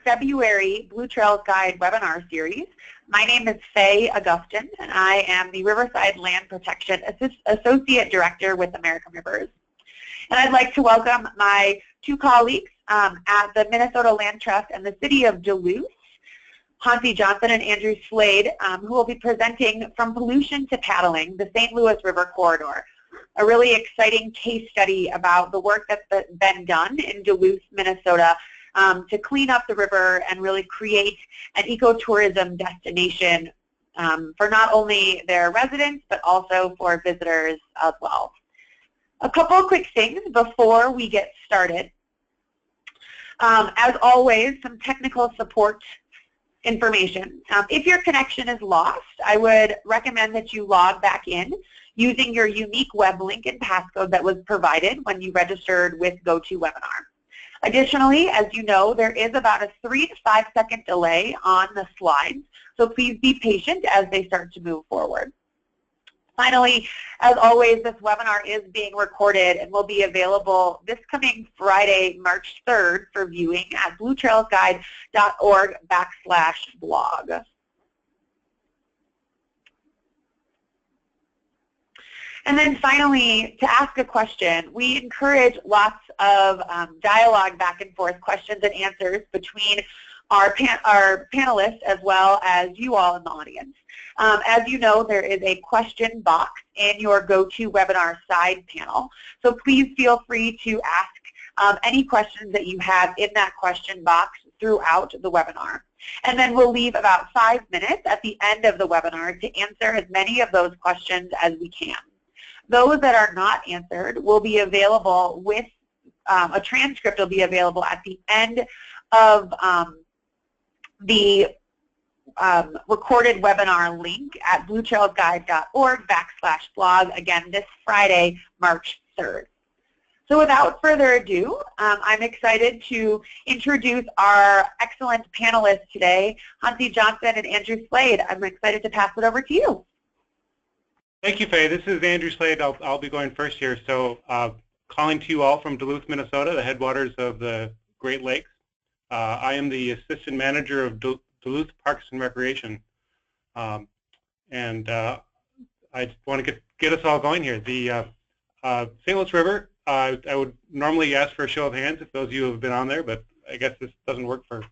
February Blue Trails Guide webinar series. My name is Faye Augustin, and I am the Riverside Land Protection Associate Director with American Rivers. And I'd like to welcome my two colleagues at the Minnesota Land Trust and the City of Duluth, Hansi Johnson and Andrew Slade, who will be presenting From Pollution to Paddling, the St. Louis River Corridor, a really exciting case study about the work that's been done in Duluth, Minnesota, to clean up the river and really create an ecotourism destination for not only their residents, but also for visitors as well. A couple of quick things before we get started. As always, some technical support information. If your connection is lost, I would recommend that you log back in using your unique web link and passcode that was provided when you registered with GoToWebinar. Additionally, as you know, there is about a 3 to 5 second delay on the slides, so please be patient as they start to move forward. Finally, as always, this webinar is being recorded and will be available this coming Friday, March 3rd for viewing at bluetrailsguide.org/blog. And then finally, to ask a question, we encourage lots of dialogue back and forth, questions and answers between our panelists as well as you all in the audience. As you know, there is a question box in your GoToWebinar side panel, so please feel free to ask any questions that you have in that question box throughout the webinar. And then we'll leave about 5 minutes at the end of the webinar to answer as many of those questions as we can. Those that are not answered will be available with a transcript will be available at the end of the recorded webinar link at bluetrailsguide.org/blog, again, this Friday, March 3rd. So without further ado, I'm excited to introduce our excellent panelists today, Hansi Johnson and Andrew Slade. I'm excited to pass it over to you. Thank you, Faye. This is Andrew Slade. I'll be going first here. So calling to you all from Duluth, Minnesota, the headwaters of the Great Lakes. I am the Assistant Manager of Duluth Parks and Recreation. I want to get us all going here. The St. Louis River, I would normally ask for a show of hands if those of you have been on there, but I guess this doesn't work for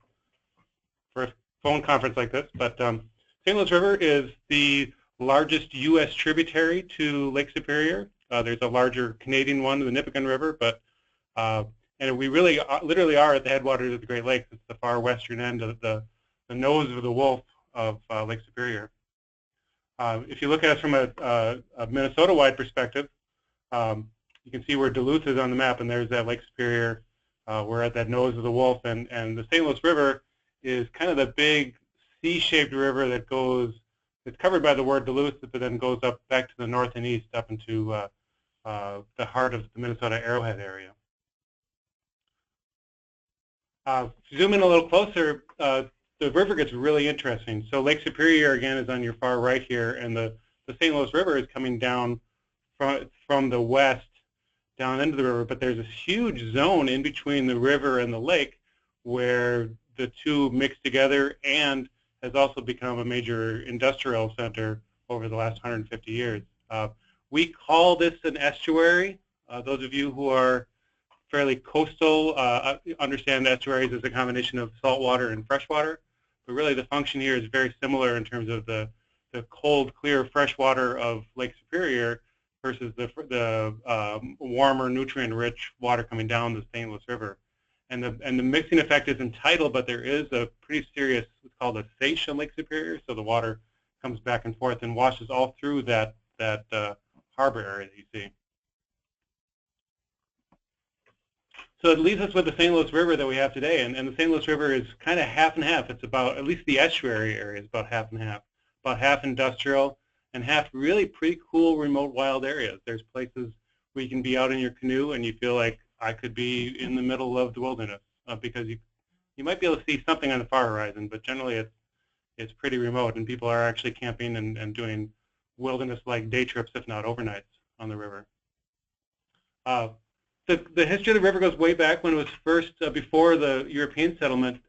a phone conference like this. But St. Louis River is the largest U.S. tributary to Lake Superior. There's a larger Canadian one, the Nipigon River, but and we really literally are at the headwaters of the Great Lakes. It's the far western end of the nose of the wolf of Lake Superior. If you look at us from a Minnesota-wide perspective, you can see where Duluth is on the map, and there's that Lake Superior. We're at that nose of the wolf, and the St. Louis River is kind of the big C-shaped river that goes. It's covered by the word Duluth, but then goes up back to the north and east up into the heart of the Minnesota Arrowhead area. Zoom in a little closer, the river gets really interesting. So Lake Superior, again, is on your far right here, and the St. Louis River is coming down from the west down into the river, but there's this huge zone in between the river and the lake where the two mix together and has also become a major industrial center over the last 150 years. We call this an estuary. Those of you who are fairly coastal understand estuaries as a combination of saltwater and freshwater, but really the function here is very similar in terms of the cold, clear freshwater of Lake Superior versus the warmer, nutrient-rich water coming down the St. Louis River. And the mixing effect isn't tidal, but there is a pretty serious, what's called a seiche on Lake Superior, so the water comes back and forth and washes all through that harbor area that you see. So it leaves us with the St. Louis River that we have today, and the St. Louis River is kind of half and half. It's about, at least the estuary area is about half and half, about half industrial and half really pretty cool remote wild areas. There's places where you can be out in your canoe and you feel like I could be in the middle of the wilderness because you might be able to see something on the far horizon, but generally it's pretty remote, and people are actually camping and doing wilderness-like day trips, if not overnights, on the river. the history of the river goes way back when it was first, before the European settlement,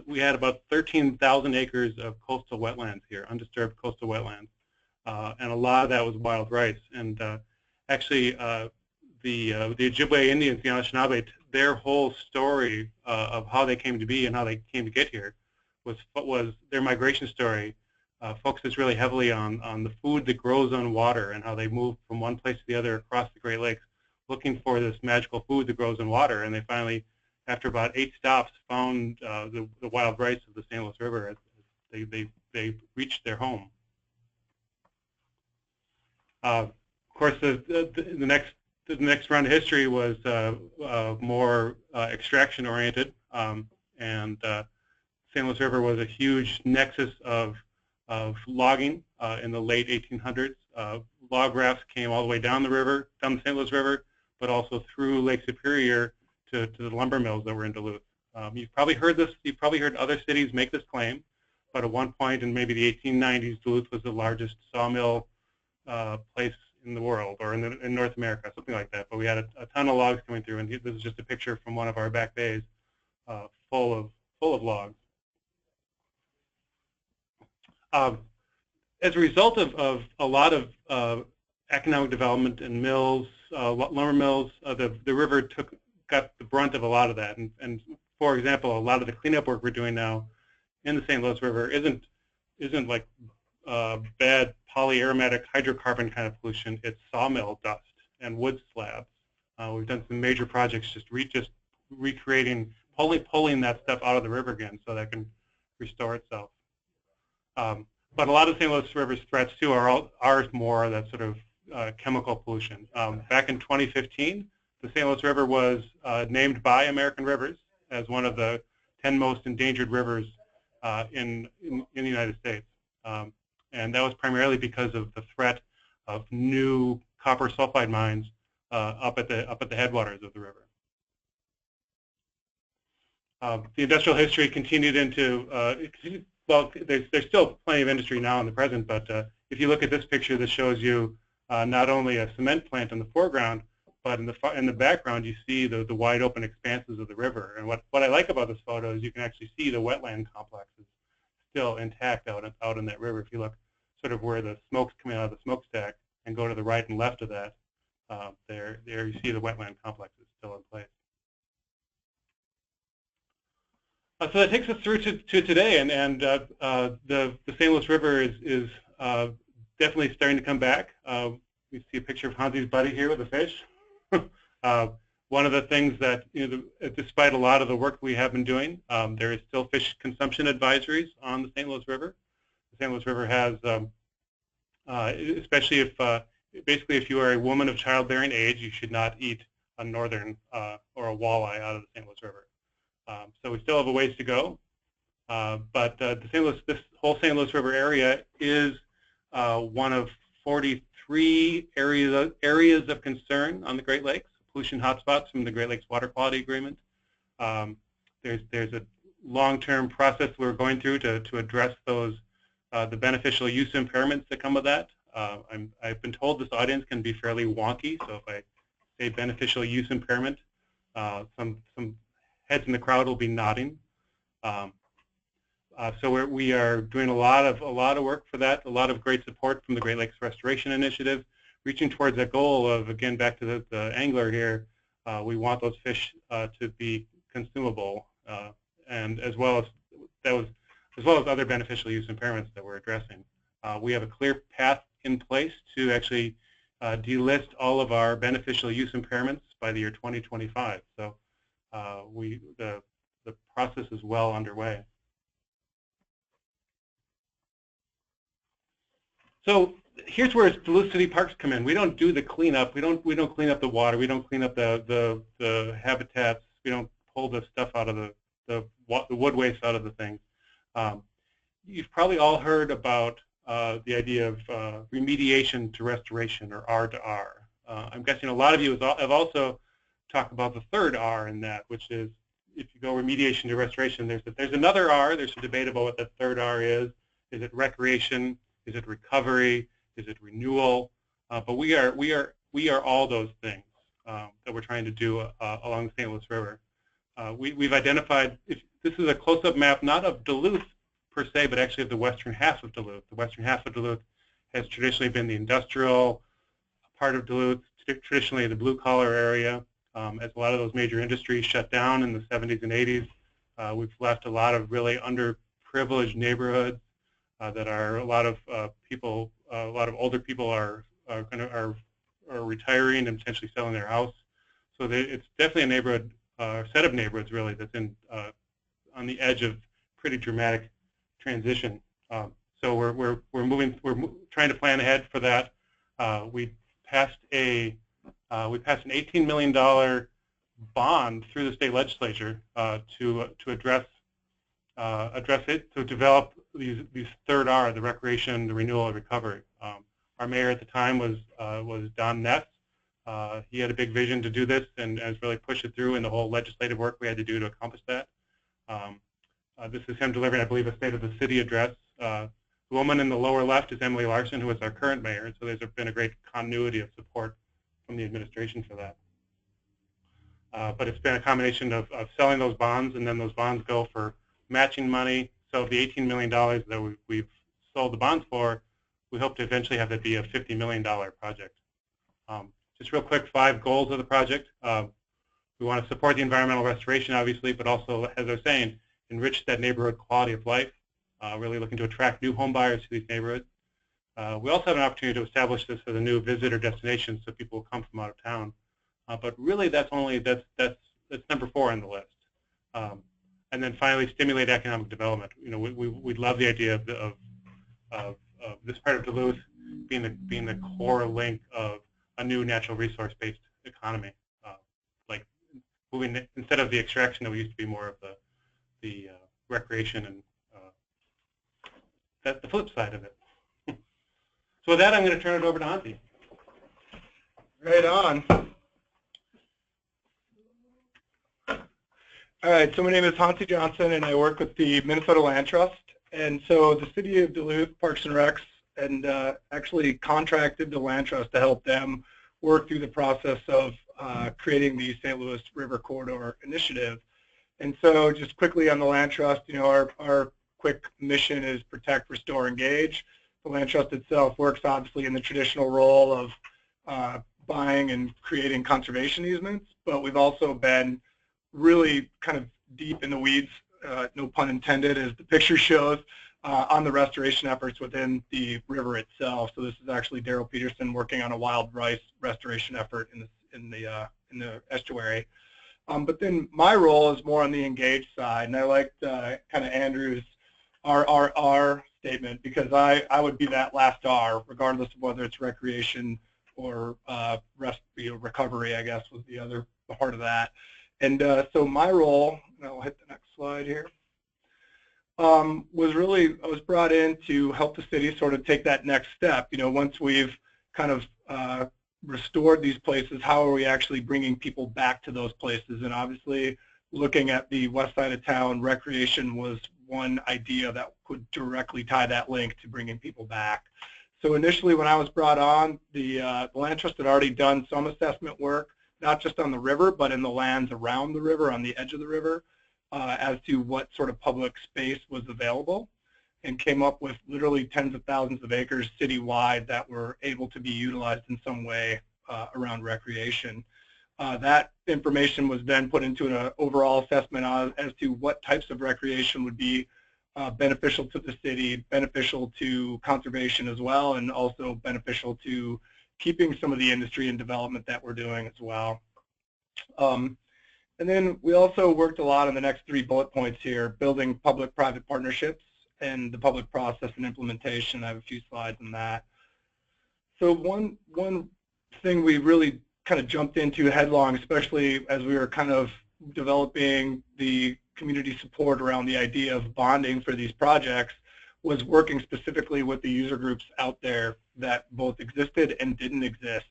we had about 13,000 acres of coastal wetlands here, undisturbed coastal wetlands. And a lot of that was wild rice. And actually, the Ojibwe Indians, the Anishinaabe, their whole story of how they came to be and how they came to get here was their migration story. Focuses really heavily on the food that grows on water and how they move from one place to the other across the Great Lakes, looking for this magical food that grows in water. And they finally, after about 8 stops, found the wild rice of the St. Louis River as they reached their home. Of course, the next round of history was more extraction oriented, and St. Louis River was a huge nexus of logging in the late 1800s. Log rafts came all the way down the St. Louis River, but also through Lake Superior to the lumber mills that were in Duluth. You've probably heard this. You've probably heard other cities make this claim, but at one point in maybe the 1890s, Duluth was the largest sawmill place in the world, or in North America, something like that. But we had a ton of logs coming through, and this is just a picture from one of our back bays, full of logs. As a result of a lot of economic development and mills, lumber mills, the river got the brunt of a lot of that. And for example, a lot of the cleanup work we're doing now in the St. Louis River isn't like bad polyaromatic hydrocarbon kind of pollution. It's sawmill dust and wood slabs. We've done some major projects just recreating, pulling that stuff out of the river again so that it can restore itself. But a lot of St. Louis River's threats too are more that sort of chemical pollution. Back in 2015, the St. Louis River was named by American Rivers as one of the 10 most endangered rivers in the United States. And that was primarily because of the threat of new copper sulfide mines up at the headwaters of the river. The industrial history continued into, well, there's still plenty of industry now in the present, but if you look at this picture, this shows you not only a cement plant in the foreground, but in the background you see the wide open expanses of the river. And what I like about this photo is you can actually see the wetland complexes still intact out in that river. If you look sort of where the smoke's coming out of the smokestack and go to the right and left of that, there you see the wetland complexes still in place. So that takes us through to today, and the St. Louis River is definitely starting to come back. We see a picture of Hansi's buddy here with a fish. One of the things that, despite a lot of the work we have been doing, there is still fish consumption advisories on the St. Louis River. The St. Louis River has, especially basically if you are a woman of childbearing age, you should not eat a northern or a walleye out of the St. Louis River. So we still have a ways to go, but this whole St. Louis River area is one of 43 areas of concern on the Great Lakes, pollution hotspots from the Great Lakes Water Quality Agreement. There's a long-term process we're going through to address those the beneficial use impairments that come with that. I've been told this audience can be fairly wonky, so if I say beneficial use impairment, some heads in the crowd will be nodding. So we are doing a lot of work for that. A lot of great support from the Great Lakes Restoration Initiative, reaching towards that goal of, again, back to the angler here. We want those fish to be consumable, and as well as other beneficial use impairments that we're addressing. We have a clear path in place to actually delist all of our beneficial use impairments by the year 2025. So the process is well underway. So here's where Duluth City Parks come in. We don't do the cleanup. We don't clean up the water. We don't clean up the habitats. We don't pull the stuff out of the wood waste out of the things. You've probably all heard about the idea of remediation to restoration, or R to R. I'm guessing a lot of you have also talked about the third R in that, which is if you go remediation to restoration, there's another R. There's a debate about what that third R is. Is it recreation? Is it recovery? Is it renewal? But we are all those things. that we're trying to do along the St. Louis River. We've identified, this is a close-up map, not of Duluth per se, but actually of the western half of Duluth. The western half of Duluth has traditionally been the industrial part of Duluth, traditionally the blue-collar area. As a lot of those major industries shut down in the 70s and 80s, we've left a lot of really underprivileged neighborhoods that are a lot of people, a lot of older people are retiring and potentially selling their house. So it's definitely a neighborhood, set of neighborhoods really that's in on the edge of pretty dramatic transition. So we're trying to plan ahead for that. We passed an $18 million bond through the state legislature to address it, to develop these third R, the recreation, the renewal, and recovery. Our mayor at the time was Don Ness. He had a big vision to do this and has really pushed it through in the whole legislative work we had to do to accomplish that. This is him delivering, I believe, a State of the City address. The woman in the lower left is Emily Larson, who is our current mayor, and so there's been a great continuity of support from the administration for that. But it's been a combination of selling those bonds, and then those bonds go for matching money. So the $18 million that we've sold the bonds for, we hope to eventually have that be a $50 million project. Just real quick, 5 goals of the project. We want to support the environmental restoration, obviously, but also, as I was saying, enrich that neighborhood quality of life, really looking to attract new home buyers to these neighborhoods. We also have an opportunity to establish this as a new visitor destination so people will come from out of town. But really that's number 4 on the list. And then finally, stimulate economic development. You know, we love the idea of this part of Duluth being the core link of a new natural resource-based economy, like moving instead of the extraction that we used to be more of the recreation and that's the flip side of it. So with that, I'm going to turn it over to Hansi. Right on. All right, so my name is Hansi Johnson, and I work with the Minnesota Land Trust. And so the City of Duluth Parks and Recs and actually contracted the Land Trust to help them work through the process of creating the St. Louis River Corridor Initiative. And so just quickly on the Land Trust, you know, our quick mission is protect, restore, engage. The Land Trust itself works obviously in the traditional role of buying and creating conservation easements, but we've also been really kind of deep in the weeds, no pun intended, as the picture shows, on the restoration efforts within the river itself. So this is actually Daryl Pederson working on a wild rice restoration effort in the estuary. But then my role is more on the engaged side, and I liked kind of Andrew's RRR statement, because I would be that last R, regardless of whether it's recreation or recovery, I guess, was the other part of that. And so my role, and I'll hit the next slide here, was really, I was brought in to help the city sort of take that next step. You know, once we've kind of restored these places, how are we actually bringing people back to those places? And obviously, looking at the west side of town, recreation was one idea that could directly tie that link to bringing people back. So initially, when I was brought on, the Land Trust had already done some assessment work, not just on the river, but in the lands around the river, on the edge of the river, as to what sort of public space was available, and came up with literally tens of thousands of acres citywide that were able to be utilized in some way around recreation. That information was then put into an overall assessment as to what types of recreation would be beneficial to the city, beneficial to conservation as well, and also beneficial to keeping some of the industry and development that we're doing as well. And then we also worked a lot on the next 3 bullet points here, building public-private partnerships and the public process and implementation. I have a few slides on that. So one thing we really kind of jumped into headlong, especially as we were kind of developing the community support around the idea of bonding for these projects, was working specifically with the user groups out there that both existed and didn't exist.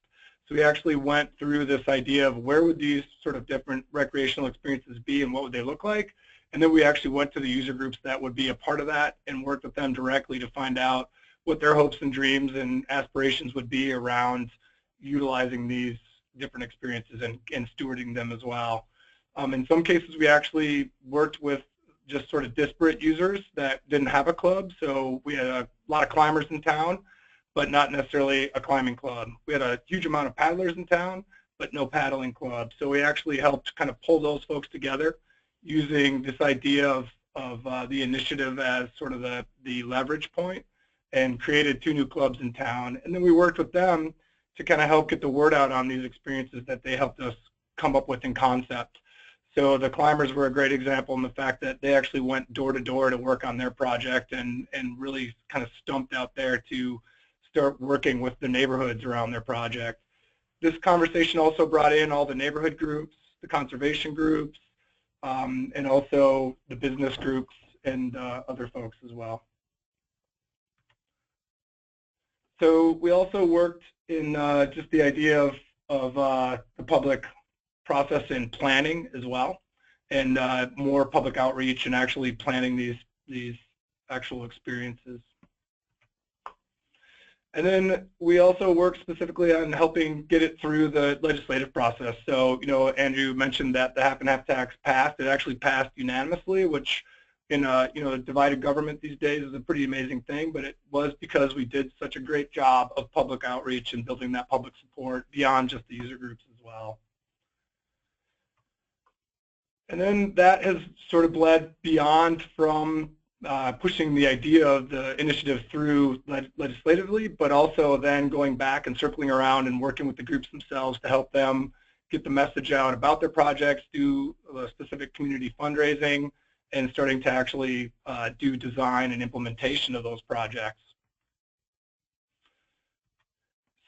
So we actually went through this idea of where would these sort of different recreational experiences be and what would they look like, and then we actually went to the user groups that would be a part of that and worked with them directly to find out what their hopes and dreams and aspirations would be around utilizing these different experiences and stewarding them as well. In some cases, we actually worked with just sort of disparate users that didn't have a club. So we had a lot of climbers in town, but not necessarily a climbing club. We had a huge amount of paddlers in town, but no paddling club. So we actually helped kind of pull those folks together using this idea of the initiative as sort of the leverage point, and created 2 new clubs in town. And then we worked with them to kind of help get the word out on these experiences that they helped us come up with in concept. So the climbers were a great example in the fact that they actually went door to door to work on their project and really kind of stumped out there to start working with the neighborhoods around their project. This conversation also brought in all the neighborhood groups, the conservation groups, and also the business groups and other folks as well. So we also worked in just the idea of the public process in planning as well, and more public outreach and actually planning these actual experiences. And then we also work specifically on helping get it through the legislative process. So, you know, Andrew mentioned that the half and half tax passed. It actually passed unanimously, which in you know, a divided government these days is a pretty amazing thing, but it was because we did such a great job of public outreach and building that public support beyond just the user groups as well. And then that has sort of bled beyond from pushing the idea of the initiative through legislatively, but also then going back and circling around and working with the groups themselves to help them get the message out about their projects, do specific community fundraising, and starting to actually do design and implementation of those projects.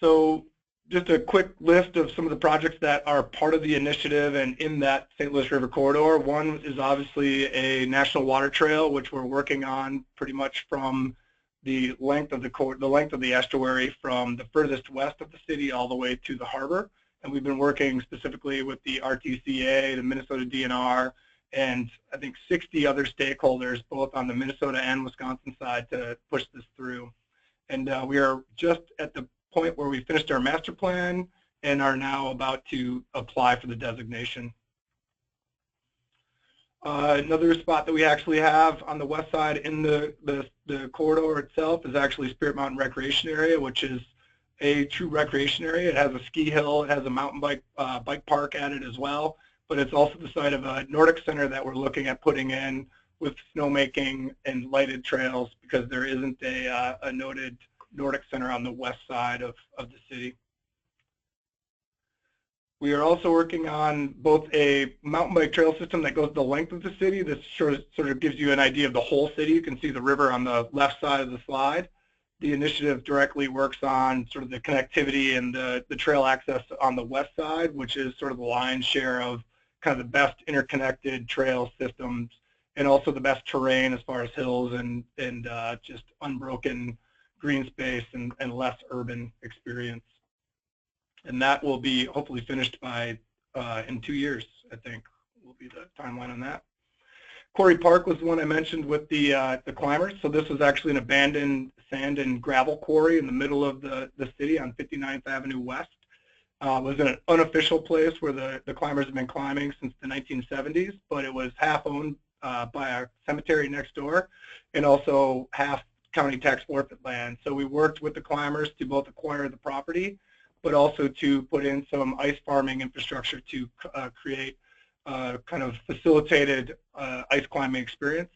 So just a quick list of some of the projects that are part of the initiative and in that St. Louis River corridor. One is obviously a national water trail, which we're working on pretty much from the length of the estuary from the furthest west of the city all the way to the harbor. And we've been working specifically with the RTCA, the Minnesota DNR, and I think 60 other stakeholders, both on the Minnesota and Wisconsin side, to push this through. And we are just at the point where we finished our master plan and are now about to apply for the designation. Another spot that we actually have on the west side in the corridor itself is actually Spirit Mountain Recreation Area, which is a true recreation area. It has a ski hill, it has a mountain bike park at it as well, but it's also the site of a Nordic center that we're looking at putting in with snowmaking and lighted trails, because there isn't a noted Nordic center on the west side of the city. We are also working on both a mountain bike trail system that goes the length of the city. This sort of gives you an idea of the whole city. You can see the river on the left side of the slide. The initiative directly works on sort of the connectivity and the trail access on the west side, which is sort of the lion's share of kind of the best interconnected trail systems, and also the best terrain as far as hills and just unbroken green space and less urban experience. And that will be hopefully finished by in 2 years, I think, will be the timeline on that. Quarry Park was the one I mentioned with the climbers. So this was actually an abandoned sand and gravel quarry in the middle of the city on 59th Avenue West. It was an unofficial place where the climbers have been climbing since the 1970s, but it was half owned by a cemetery next door and also half county tax forfeit land. So we worked with the climbers to both acquire the property, but also to put in some ice farming infrastructure to create kind of facilitated ice climbing experience,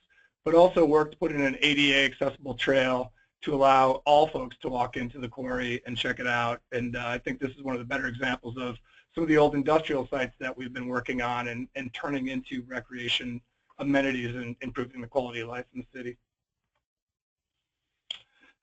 but also worked to put in an ADA accessible trail to allow all folks to walk into the quarry and check it out. And I think this is one of the better examples of some of the old industrial sites that we've been working on and turning into recreation amenities and improving the quality of life in the city.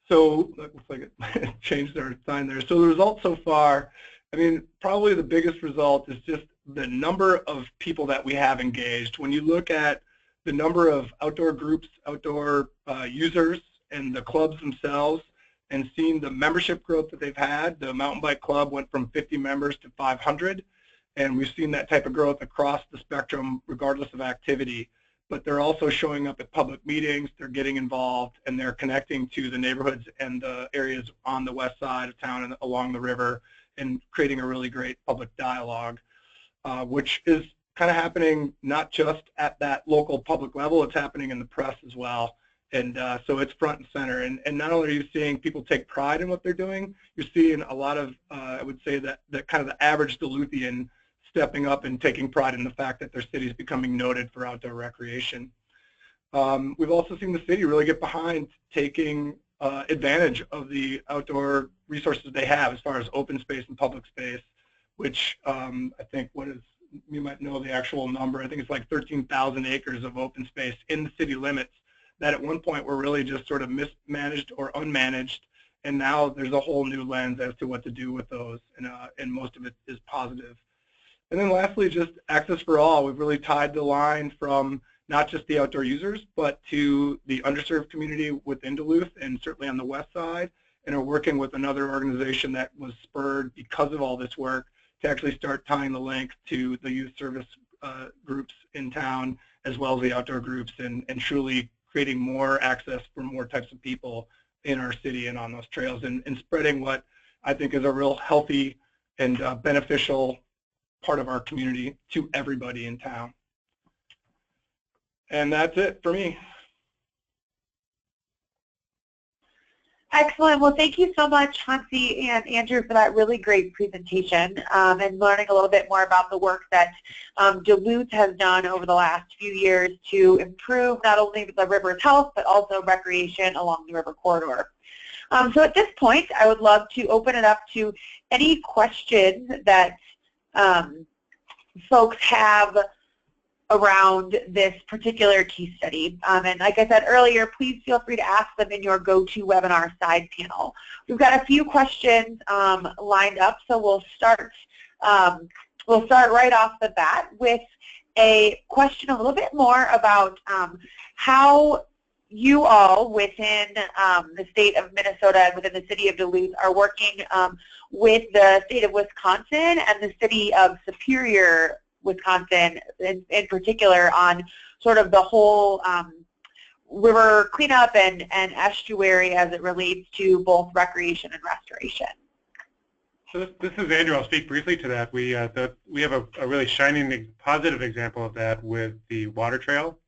So that looks like it changed our sign there. So the results so far, I mean, probably the biggest result is just the number of people that we have engaged. When you look at the number of outdoor groups, outdoor users, and the clubs themselves, and seeing the membership growth that they've had, the mountain bike club went from 50 members to 500, and we've seen that type of growth across the spectrum regardless of activity. But they're also showing up at public meetings, they're getting involved, and they're connecting to the neighborhoods and the areas on the west side of town and along the river, and creating a really great public dialogue, which is kind of happening not just at that local public level, it's happening in the press as well. And so it's front and center. And not only are you seeing people take pride in what they're doing, you're seeing a lot of, I would say that kind of the average Duluthian stepping up and taking pride in the fact that their city is becoming noted for outdoor recreation. We've also seen the city really get behind taking advantage of the outdoor resources they have as far as open space and public space, which I think you might know the actual number, I think it's like 13,000 acres of open space in the city limits that at one point were really just sort of mismanaged or unmanaged, and now there's a whole new lens as to what to do with those, and most of it is positive. And then lastly, just access for all. We've really tied the line from not just the outdoor users, but to the underserved community within Duluth and certainly on the west side, and are working with another organization that was spurred because of all this work to actually start tying the link to the youth service groups in town, as well as the outdoor groups, and truly creating more access for more types of people in our city and on those trails, and spreading what I think is a real healthy and beneficial part of our community to everybody in town. And that's it for me. Excellent. Well, thank you so much, Hansi and Andrew, for that really great presentation and learning a little bit more about the work that Duluth has done over the last few years to improve not only the river's health, but also recreation along the river corridor. So at this point, I would love to open it up to any questions that folks have around this particular case study. And like I said earlier, please feel free to ask them in your GoToWebinar side panel. We've got a few questions lined up, so we'll start right off the bat with a question a little bit more about how you all within the state of Minnesota and within the city of Duluth are working with the state of Wisconsin and the city of Superior, Wisconsin in particular on sort of the whole river cleanup and estuary as it relates to both recreation and restoration. So this is Andrew. I'll speak briefly to that. We have a really shining positive example of that with the water trail.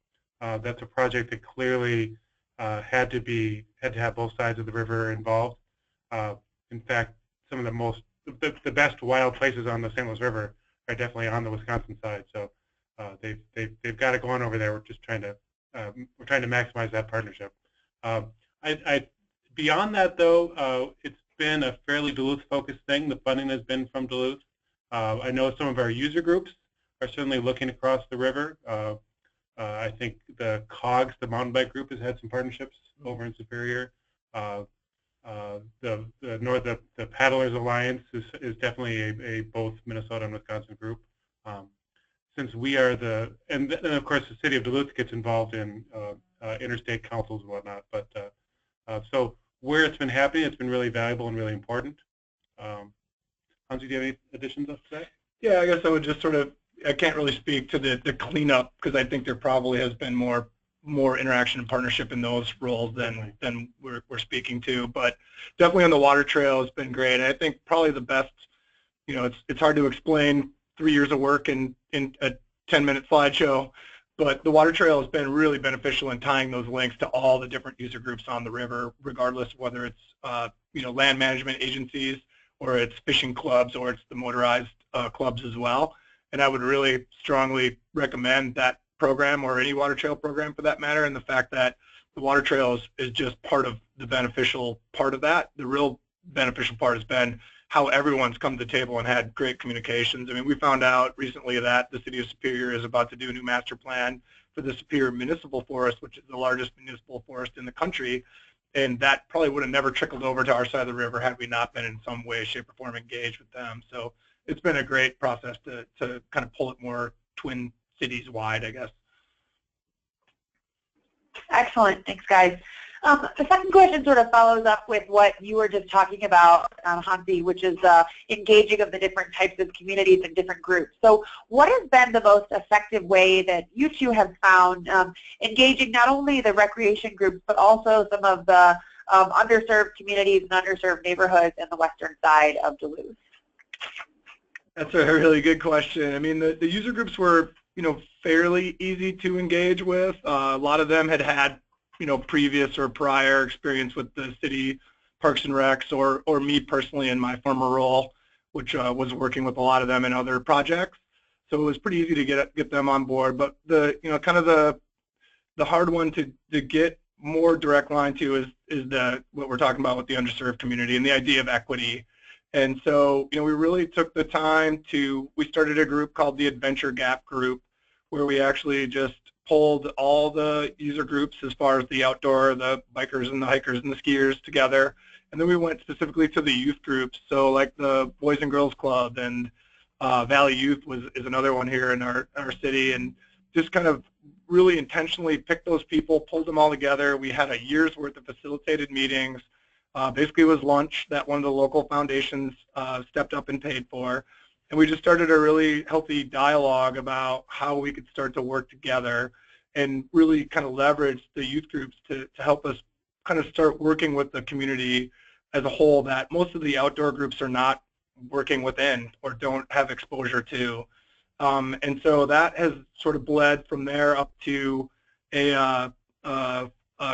That's a project that clearly had to have both sides of the river involved. In fact, some of the best wild places on the St. Louis River are definitely on the Wisconsin side. So they've got it going over there. We're just trying to maximize that partnership. Beyond that, though, it's been a fairly Duluth-focused thing. The funding has been from Duluth. I know some of our user groups are certainly looking across the river. I think the COGS, the mountain bike group, has had some partnerships over in Superior. The Paddlers Alliance is definitely a both Minnesota and Wisconsin group. Since we are and of course the city of Duluth gets involved in interstate councils and whatnot. But so where it's been happening, it's been really valuable and really important. Hansi, do you have any additions to that? Yeah, I guess I would just I can't really speak to the cleanup because I think there probably has been more interaction and partnership in those roles than we're speaking to. But definitely on the water trail, it's been great. And I think probably the best, it's hard to explain 3 years of work in a 10-minute slideshow, but the water trail has been really beneficial in tying those links to all the different user groups on the river, regardless of whether it's land management agencies or it's fishing clubs or it's the motorized clubs as well. And I would really strongly recommend that program or any water trail program for that matter, and the fact that the water trail is just part of the beneficial part of that. The real beneficial part has been how everyone's come to the table and had great communications. I mean, we found out recently that the city of Superior is about to do a new master plan for the Superior Municipal Forest, which is the largest municipal forest in the country, and that probably would have never trickled over to our side of the river had we not been in some way, shape, or form engaged with them. So it's been a great process to kind of pull it more Twin Cities wide, I guess. Excellent. Thanks, guys. The second question sort of follows up with what you were just talking about, Hansi, which is engaging of the different types of communities and different groups. So what has been the most effective way that you two have found engaging not only the recreation groups, but also some of the underserved communities and underserved neighborhoods in the western side of Duluth? That's a really good question. I mean, the user groups were, fairly easy to engage with. A lot of them had, previous or prior experience with the city Parks and Recs, or me personally in my former role, which was working with a lot of them in other projects. So it was pretty easy to get them on board. But kind of the hard one to get more direct line to is what we're talking about with the underserved community and the idea of equity. And so, we really took the time we started a group called the Adventure Gap Group, where we actually just pulled all the user groups as far as the outdoor, the bikers and the hikers and the skiers together. And then we went specifically to the youth groups. So like the Boys and Girls Club and Valley Youth is another one here in our city, and just kind of really intentionally picked those people, pulled them all together. We had a year's worth of facilitated meetings. Basically it was lunch that one of the local foundations stepped up and paid for. And we just started a really healthy dialogue about how we could start to work together and really kind of leverage the youth groups to help us kind of start working with the community as a whole that most of the outdoor groups are not working within or don't have exposure to. And so that has sort of bled from there up to a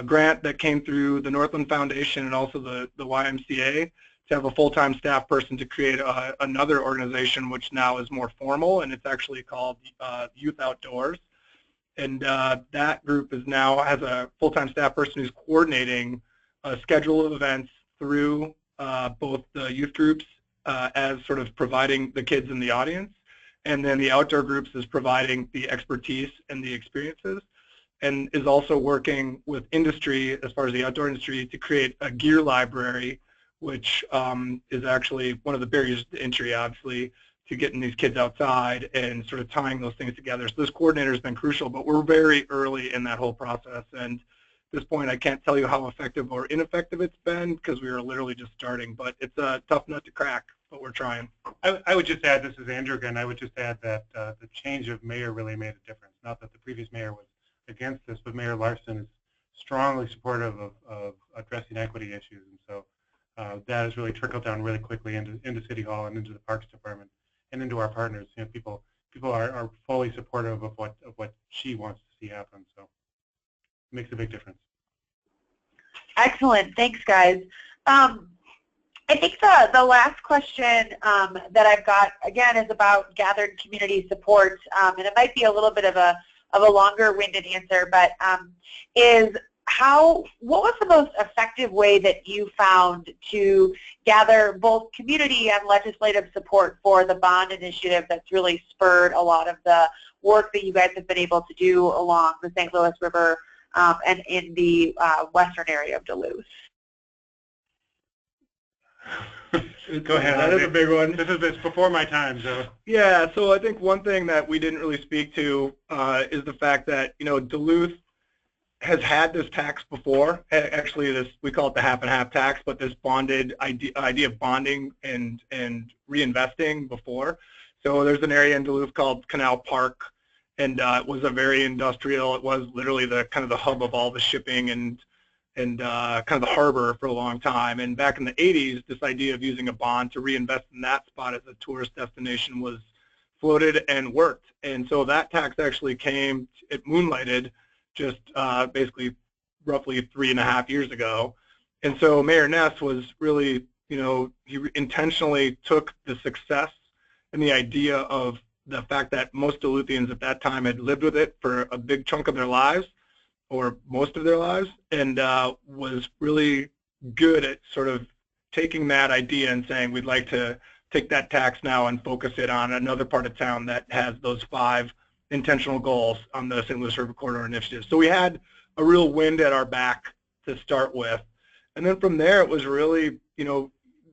grant that came through the Northland Foundation and also the YMCA to have a full-time staff person to create another organization which now is more formal, and it's actually called Youth Outdoors. And that group now has a full-time staff person who's coordinating a schedule of events through both the youth groups as sort of providing the kids in the audience, and then the outdoor groups is providing the expertise and the experiences, and is also working with industry as far as the outdoor industry to create a gear library, which is actually one of the barriers to entry, obviously, to getting these kids outside and sort of tying those things together. So this coordinator has been crucial, but we're very early in that whole process. And at this point, I can't tell you how effective or ineffective it's been because we are literally just starting, but it's a tough nut to crack, but we're trying. I would just add, this is Andrew again, I would just add that the change of mayor really made a difference. Not that the previous mayor was against this, but Mayor Larson is strongly supportive of addressing equity issues. And so that has really trickled down really quickly into City Hall and into the Parks Department and into our partners. People are fully supportive of what she wants to see happen. So it makes a big difference. Excellent. Thanks, guys. I think the last question that I've got, again, is about gathered community support, and it might be a little bit of a longer-winded answer, but what was the most effective way that you found to gather both community and legislative support for the bond initiative that's really spurred a lot of the work that you guys have been able to do along the St. Louis River and in the western area of Duluth? Go ahead. That is a big one. It's before my time, so. Yeah, so I think one thing that we didn't really speak to is the fact that, Duluth has had this tax before. Actually, we call it the half and half tax, but this bonded idea of bonding and reinvesting before. So there's an area in Duluth called Canal Park, and it was a very industrial. It was literally the kind of the hub of all the shipping and kind of the harbor for a long time. And back in the 80s, this idea of using a bond to reinvest in that spot as a tourist destination was floated and worked. And so that tax actually it moonlighted just basically roughly 3.5 years ago. And so Mayor Ness was really, he intentionally took the success and the idea of the fact that most Duluthians at that time had lived with it for a big chunk of their lives, or most of their lives, and was really good at sort of taking that idea and saying, we'd like to take that tax now and focus it on another part of town that has those 5 intentional goals on the St. Louis River Corridor Initiative. So we had a real wind at our back to start with. And then from there, it was really,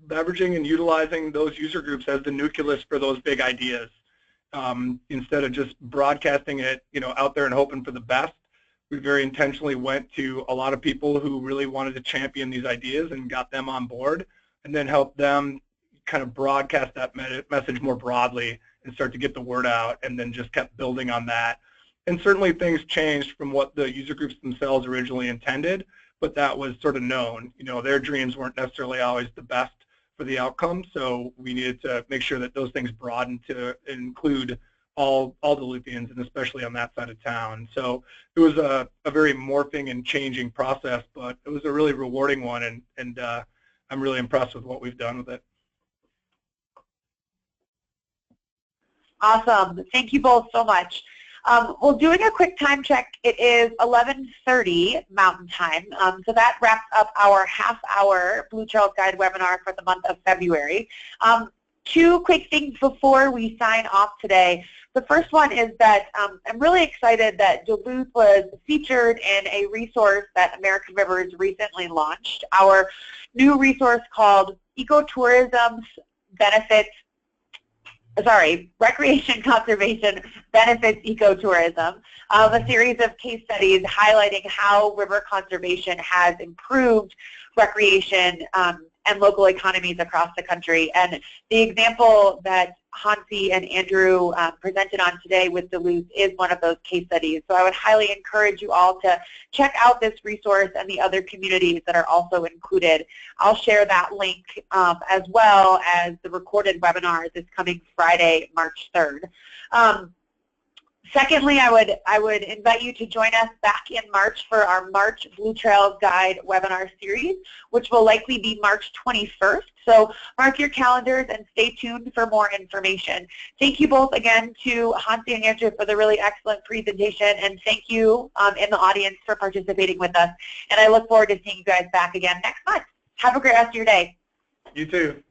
leveraging and utilizing those user groups as the nucleus for those big ideas. Instead of just broadcasting it, out there and hoping for the best, we very intentionally went to a lot of people who really wanted to champion these ideas and got them on board, and then helped them kind of broadcast that message more broadly and start to get the word out, and then just kept building on that. And certainly things changed from what the user groups themselves originally intended, but that was sort of known. Their dreams weren't necessarily always the best for the outcome. So we needed to make sure that those things broadened to include all Duluthians, and especially on that side of town. So it was a very morphing and changing process, but it was a really rewarding one, and I'm really impressed with what we've done with it. Awesome. Thank you both so much. Well, doing a quick time check, it is 11:30 Mountain Time, so that wraps up our half-hour Blue Trails Guide webinar for the month of February. Two quick things before we sign off today. The first one is that I'm really excited that Duluth was featured in a resource that American Rivers recently launched, our new resource called Recreation Conservation Benefits Ecotourism, a series of case studies highlighting how river conservation has improved recreation and local economies across the country. And the example that Hansi and Andrew presented on today with Duluth is one of those case studies. So I would highly encourage you all to check out this resource and the other communities that are also included. I'll share that link as well as the recorded webinar this coming Friday, March 3rd. Secondly, I would invite you to join us back in March for our March Blue Trails Guide webinar series, which will likely be March 21st. So mark your calendars and stay tuned for more information. Thank you both again to Hansi and Andrew for the really excellent presentation, and thank you in the audience for participating with us. And I look forward to seeing you guys back again next month. Have a great rest of your day. You too.